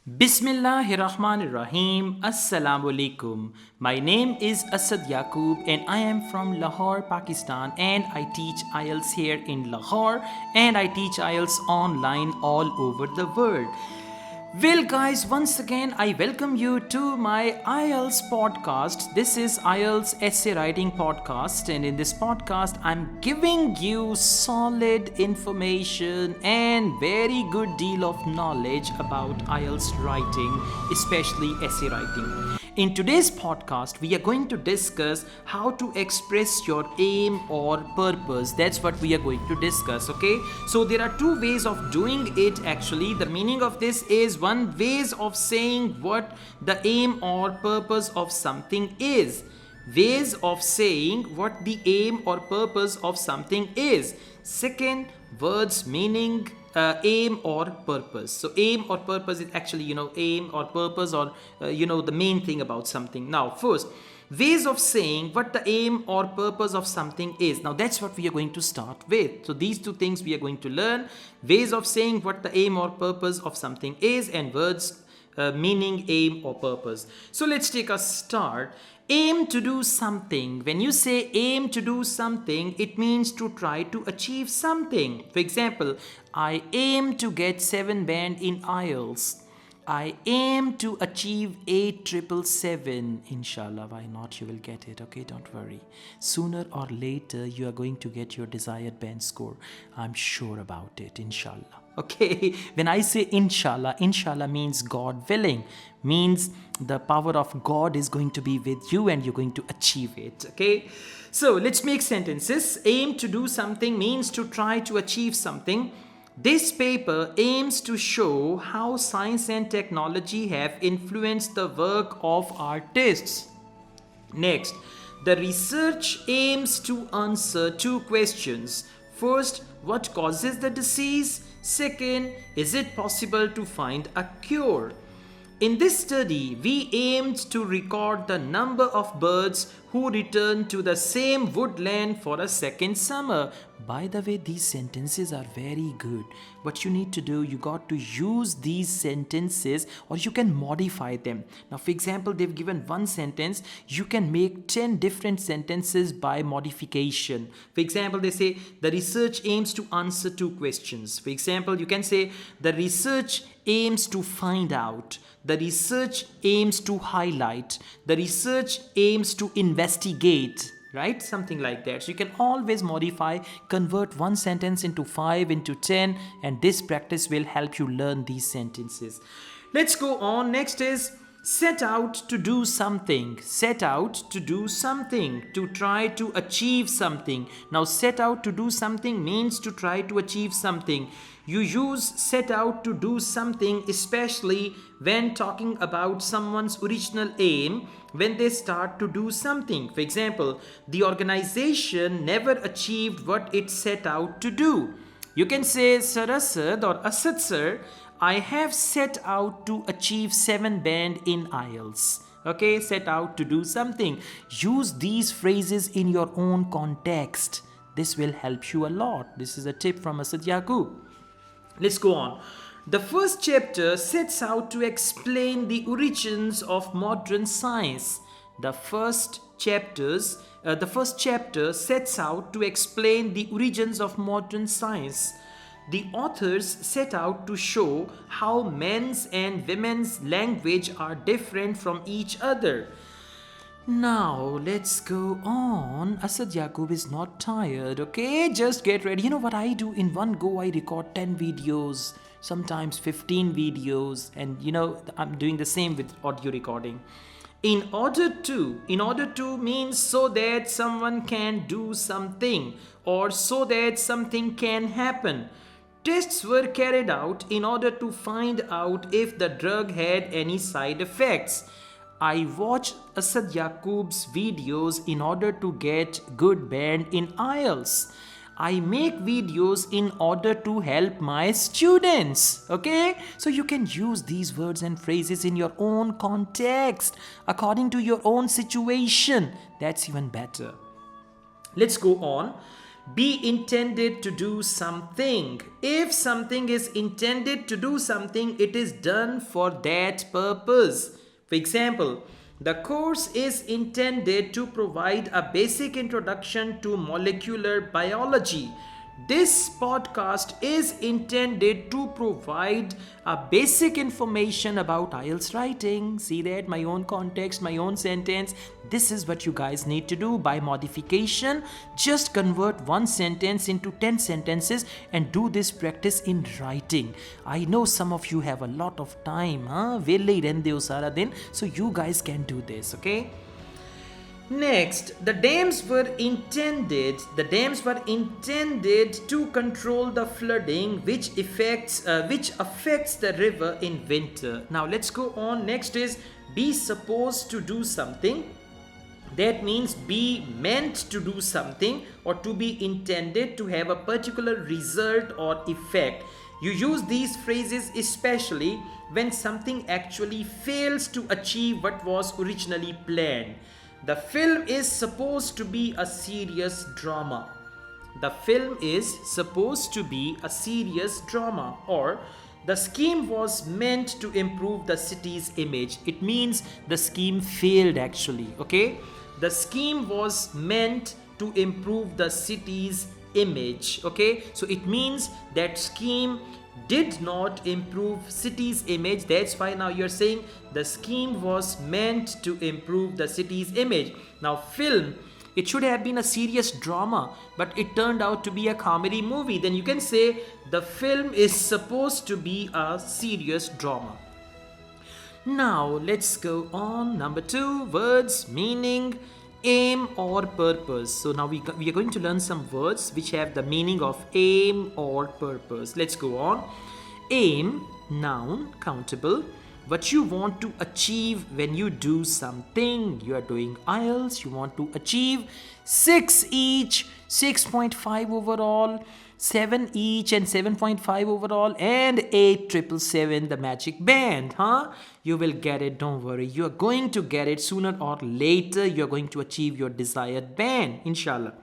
Bismillahirrahmanirrahim. Assalamu alaikum. My name is Asad Yaqub and I am from Lahore, Pakistan, and I teach Ielts here in Lahore and I teach Ielts online all over the world. Well, guys, once again, I welcome you to my IELTS podcast. This is IELTS essay writing podcast, and in this podcast, I'm giving you solid information and very good deal of knowledge about IELTS writing, especially essay writing. In today's podcast, we are going to discuss how to express your aim or purpose. That's what we are going to discuss, okay? So there are two ways of doing it actually. The meaning of this is one ways of saying what the aim or purpose of something is. Ways of saying what the aim or purpose of something is. Second, words meaning aim or purpose. So aim or purpose is actually aim or purpose or the main thing about something. Now first, ways of saying what the aim or purpose of something is. Now that's what we are going to start with. So these two things we are going to learn: ways of saying what the aim or purpose of something is, and words meaning aim or purpose. So let's take a start. Aim to do something. When you say aim to do something, it means to try to achieve something. For example, I aim to get 7 band in IELTS. I aim to achieve 8777. Inshallah, why not? You will get it, okay? Don't worry. Sooner or later, you are going to get your desired band score. I'm sure about it, inshallah. Okay, when I say inshallah, inshallah means God willing, means the power of God is going to be with you and you're going to achieve it. Okay, so let's make sentences. Aim to do something means to try to achieve something. This paper aims to show how science and technology have influenced the work of artists. Next, the research aims to answer two questions. First, what causes the disease? Second, is it possible to find a cure? In this study, we aimed to record the number of birds who returned to the same woodland for a second summer. By the way, these sentences are very good. What you need to do, you got to use these sentences or you can modify them. Now, for example, they've given one sentence. You can make 10 different sentences by modification. For example, they say the research aims to answer two questions. For example, you can say the research aims to find out. The research aims to highlight. The research aims to investigate, right? Something like that. So you can always modify, convert one sentence into 5, into 10, and this practice will help you learn these sentences. Let's go on. Next is set out to do something. Set out to do something, to try to achieve something. Now, set out to do something means to try to achieve something. You use set out to do something especially when talking about someone's original aim when they start to do something. For example, the organization never achieved what it set out to do. You can say, Sir Asad or Asad sir, I have set out to achieve 7 band in IELTS. Okay, set out to do something. Use these phrases in your own context. This will help you a lot. This is a tip from Asad Yaqub. Let's go on. The first chapter sets out to explain the origins of modern science. The first chapter sets out to explain the origins of modern science. The authors set out to show how men's and women's language are different from each other. Now, let's go on. Asad Yaqub is not tired, okay? Just get ready. You know what I do? In one go, I record 10 videos, sometimes 15 videos, and I'm doing the same with audio recording. In order to means so that someone can do something or so that something can happen. Tests were carried out in order to find out if the drug had any side effects. I watch Asad Yaqub's videos in order to get good band in IELTS. I make videos in order to help my students. Okay? So you can use these words and phrases in your own context, according to your own situation. That's even better. Let's go on. be intended to do something. If something is intended to do something, it is done for that purpose. For example, the course is intended to provide a basic introduction to molecular biology. This podcast is intended to provide a basic information about IELTS writing. See that? My own context, my own sentence. This is what you guys need to do. By modification, just convert one sentence into 10 sentences and do this practice in writing. I know some of you have a lot of time. Velle hi rehde ho sara din. So you guys can do this, okay? Next, the dams were intended to control the flooding which affects the river in winter. Now let's go on. Next is be supposed to do something. That means be meant to do something or to be intended to have a particular result or effect. You use these phrases especially when something actually fails to achieve what was originally planned. The film is supposed to be a serious drama. The film is supposed to be a serious drama. Or the scheme was meant to improve the city's image. It means the scheme failed actually, okay? The scheme was meant to improve the city's image, okay? So it means that scheme did not improve city's image. That's why now you're saying the scheme was meant to improve the city's image. Now film, it should have been a serious drama, but it turned out to be a comedy movie. Then you can say the film is supposed to be a serious drama. Now let's go on. Number 2, words meaning aim or purpose. So now we are going to learn some words which have the meaning of aim or purpose. Let's go on. Aim, noun, countable. What you want to achieve when you do something. You are doing IELTS, you want to achieve 6 each, 6.5 overall, 7 each and 7.5 overall, and 8,777, the magic band. You will get it, don't worry. You are going to get it sooner or later. You are going to achieve your desired band, inshallah.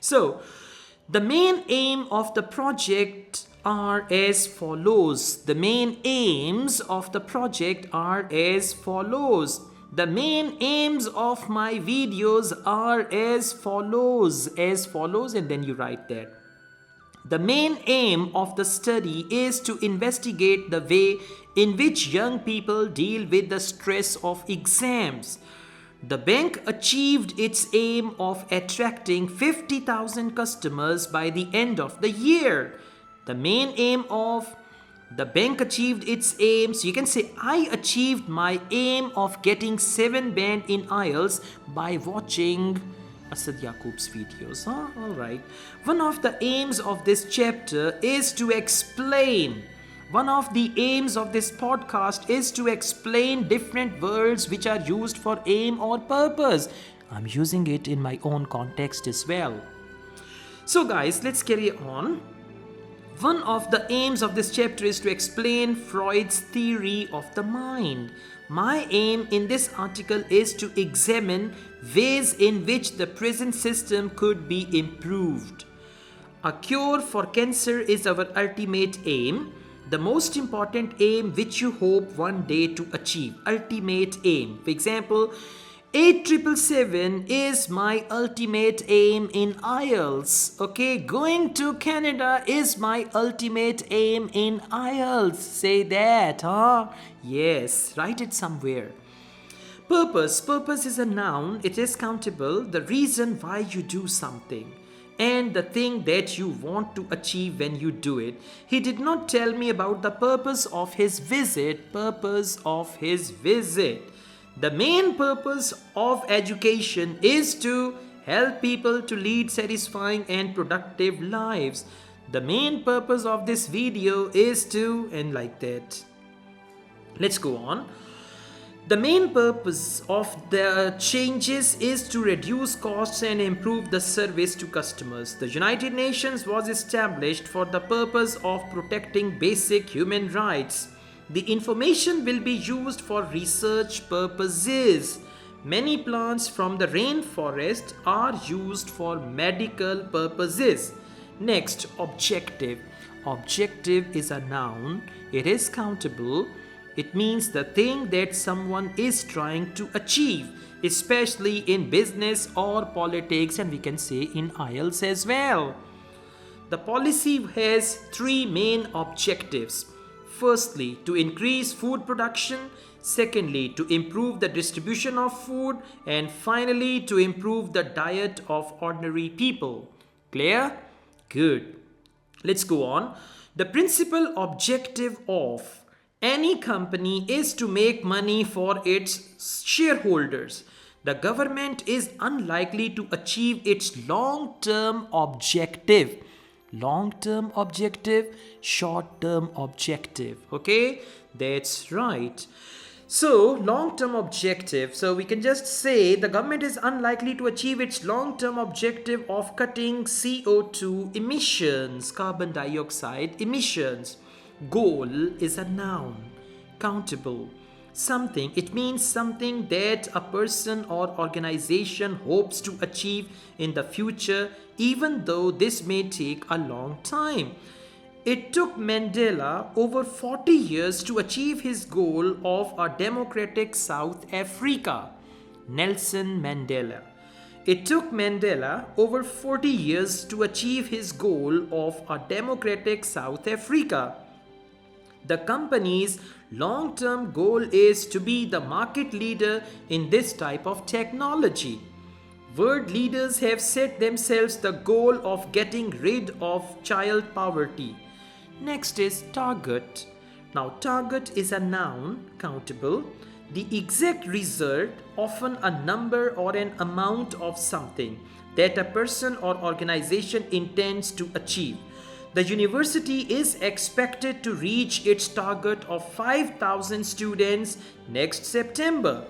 So, the main aim of the project are as follows. The main aims of the project are as follows. The main aims of my videos are as follows, and then you write that. The main aim of the study is to investigate the way in which young people deal with the stress of exams. The bank achieved its aim of attracting 50,000 customers by the end of the year. The main aim of the bank achieved its aim. So you can say, I achieved my aim of getting 7 band in IELTS by watching Asad Yaqub's videos. Alright. One of the aims of this chapter is to explain. One of the aims of this podcast is to explain different words which are used for aim or purpose. I'm using it in my own context as well. So guys, let's carry on. One of the aims of this chapter is to explain Freud's theory of the mind. My aim in this article is to examine ways in which the present system could be improved. A cure for cancer is our ultimate aim, the most important aim which you hope one day to achieve. Ultimate aim. For example, 8,777 is my ultimate aim in IELTS. Okay, going to Canada is my ultimate aim in IELTS. Say that, Yes, write it somewhere. Purpose. Purpose is a noun. It is countable. The reason why you do something and the thing that you want to achieve when you do it. He did not tell me about the purpose of his visit. Purpose of his visit. The main purpose of education is to help people to lead satisfying and productive lives. The main purpose of this video is to, and like that. Let's go on. The main purpose of the changes is to reduce costs and improve the service to customers. The United Nations was established for the purpose of protecting basic human rights. The information will be used for research purposes. Many plants from the rainforest are used for medical purposes. Next, objective. Objective is a noun. It is countable. It means the thing that someone is trying to achieve, especially in business or politics, and we can say in Ielts as well. The policy has three main objectives. Firstly, to increase food production. Secondly, to improve the distribution of food. And finally, to improve the diet of ordinary people. Clear? Good. Let's go on. The principal objective of any company is to make money for its shareholders. The government is unlikely to achieve its long-term objective. Long-term objective, short-term objective. Okay, that's right. So, long-term objective. So, we can just say the government is unlikely to achieve its long-term objective of cutting CO2 emissions, carbon dioxide emissions. Goal is a noun. Countable. Something. It means something that a person or organization hopes to achieve in the future, even though this may take a long time. It took Mandela over 40 years to achieve his goal of a democratic South Africa. Nelson Mandela. It took Mandela over 40 years to achieve his goal of a democratic South Africa. The company's long-term goal is to be the market leader in this type of technology. World leaders have set themselves the goal of getting rid of child poverty. Next is target. Now, target is a noun, countable. The exact result, often a number or an amount of something that a person or organization intends to achieve. The university is expected to reach its target of 5,000 students next September.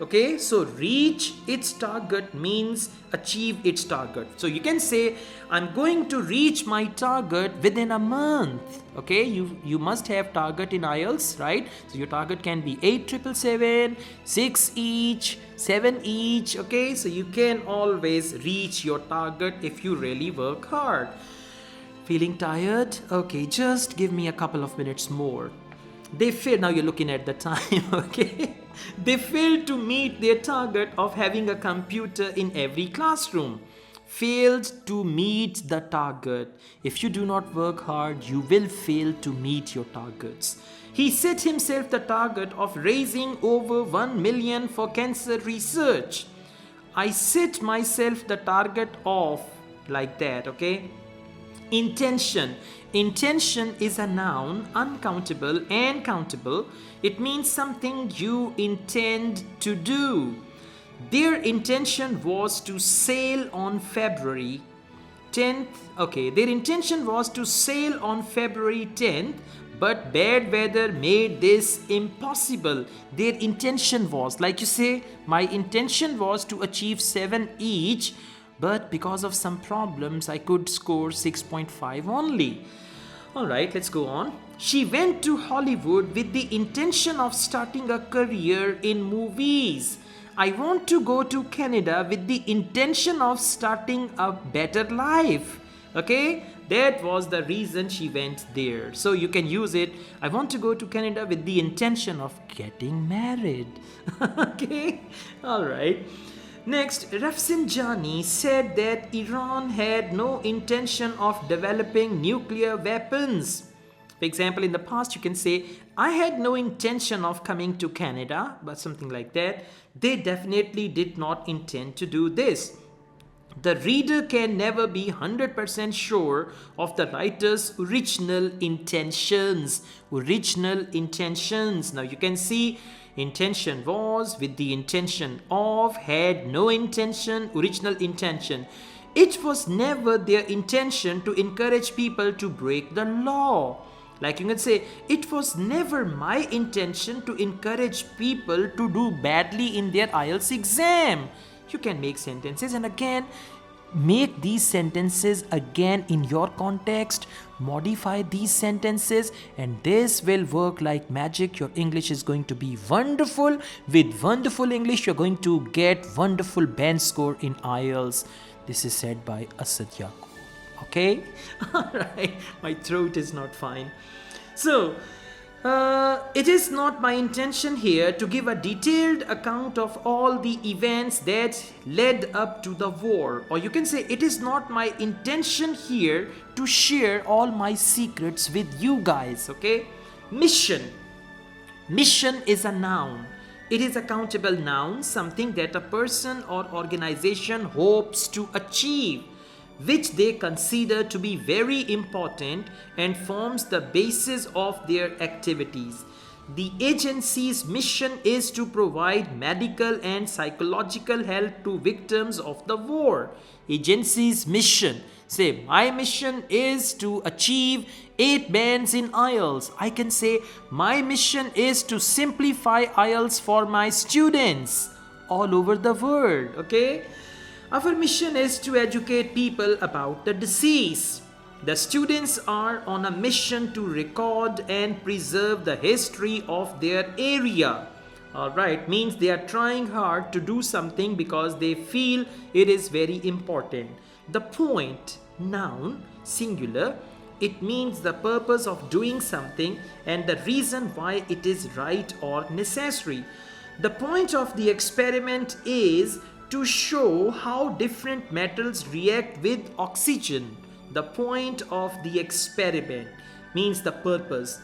Okay, so reach its target means achieve its target. So you can say, I'm going to reach my target within a month. Okay, you must have target in Ielts, right? So your target can be 8,777, 6 each, 7 each. Okay, so you can always reach your target if you really work hard. Feeling tired? Okay, just give me a couple of minutes more. They failed. Now you're looking at the time, okay? They failed to meet their target of having a computer in every classroom. Failed to meet the target. If you do not work hard, you will fail to meet your targets. He set himself the target of raising over 1 million for cancer research. I set myself the target of, like that, okay? Intention. Intention is a noun, uncountable and countable. It means something you intend to do. Their intention was to sail on February 10th. Okay, their intention was to sail on February 10th, but bad weather made this impossible. Their intention was, like you say, my intention was to achieve 7 each, but because of some problems, I could score 6.5 only. Alright, let's go on. She went to Hollywood with the intention of starting a career in movies. I want to go to Canada with the intention of starting a better life. Okay, that was the reason she went there. So you can use it. I want to go to Canada with the intention of getting married. Okay, alright. Next, Rafsanjani said that Iran had no intention of developing nuclear weapons. For example, in the past you can say, I had no intention of coming to Canada, but something like that. They definitely did not intend to do this. The reader can never be 100% sure of the writer's original intentions. Original intentions. Now you can see intention was, with the intention of, had no intention, original intention. It was never their intention to encourage people to break the law. Like you can say, it was never my intention to encourage people to do badly in their IELTS exam. You can make sentences, and again, make these sentences again in your context, modify these sentences, and this will work like magic. Your English is going to be wonderful. With wonderful English, you're going to get wonderful band score in IELTS. This is said by Asad Yaqub. Okay? Alright, my throat is not fine. So, it is not my intention here to give a detailed account of all the events that led up to the war. Or you can say, it is not my intention here to share all my secrets with you guys, okay? Mission. Mission is a noun. It is a countable noun, something that a person or organization hopes to achieve, which they consider to be very important and forms the basis of their activities. The agency's mission is to provide medical and psychological help to victims of the war. Agency's mission. Say, my mission is to achieve 8 bands in IELTS. I can say, my mission is to simplify IELTS for my students all over the world. Okay? Our mission is to educate people about the disease. The students are on a mission to record and preserve the history of their area. Alright, means they are trying hard to do something because they feel it is very important. The point, noun, singular, it means the purpose of doing something and the reason why it is right or necessary. The point of the experiment is to show how different metals react with oxygen. The point of the experiment means the purpose.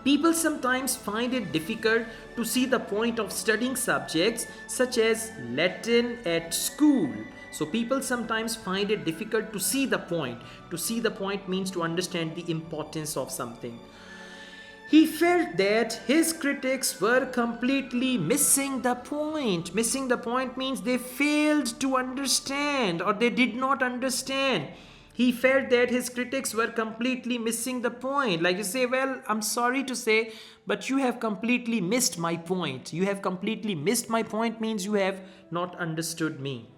People sometimes find it difficult to see the point of studying subjects such as Latin at school. So people sometimes find it difficult to see the point. To see the point means to understand the importance of something. He felt that his critics were completely missing the point. Missing the point means they failed to understand or they did not understand. He felt that his critics were completely missing the point. Like you say, well, I'm sorry to say, but you have completely missed my point. You have completely missed my point means you have not understood me.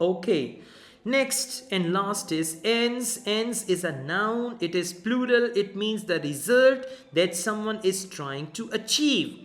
Okay. Next and last is ends. Ends is a noun. It is plural. It means the result that someone is trying to achieve.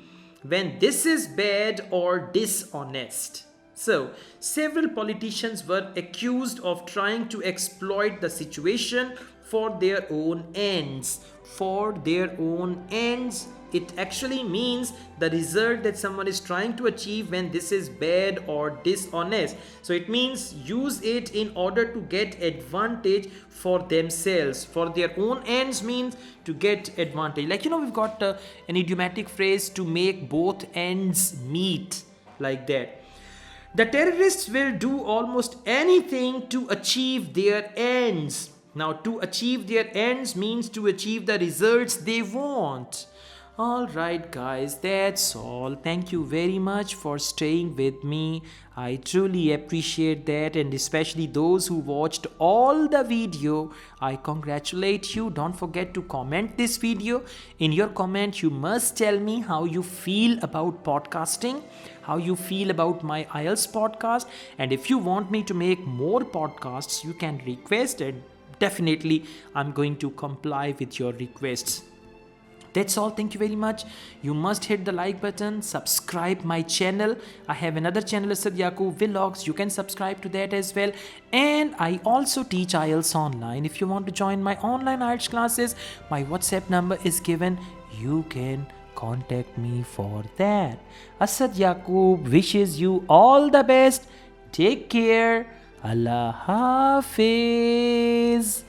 When this is bad or dishonest. So, several politicians were accused of trying to exploit the situation for their own ends. For their own ends. It actually means the result that someone is trying to achieve when this is bad or dishonest. So it means use it in order to get advantage for themselves. For their own ends means to get advantage. Like, we've got an idiomatic phrase to make both ends meet, like that. The terrorists will do almost anything to achieve their ends. Now, to achieve their ends means to achieve the results they want. Alright guys, that's all. Thank you very much for staying with me. I truly appreciate that, and especially those who watched all the video. I congratulate you. Don't forget to comment this video. In your comment, you must tell me how you feel about podcasting, how you feel about my IELTS podcast, and if you want me to make more podcasts, you can request it. Definitely, I'm going to comply with your requests. That's all. Thank you very much. You must hit the like button, subscribe my channel. I have another channel, Asad Yaqub Vlogs. You can subscribe to that as well. And I also teach IELTS online. If you want to join my online IELTS classes, my WhatsApp number is given. You can contact me for that. Asad Yaqub wishes you all the best. Take care. Allah Hafiz.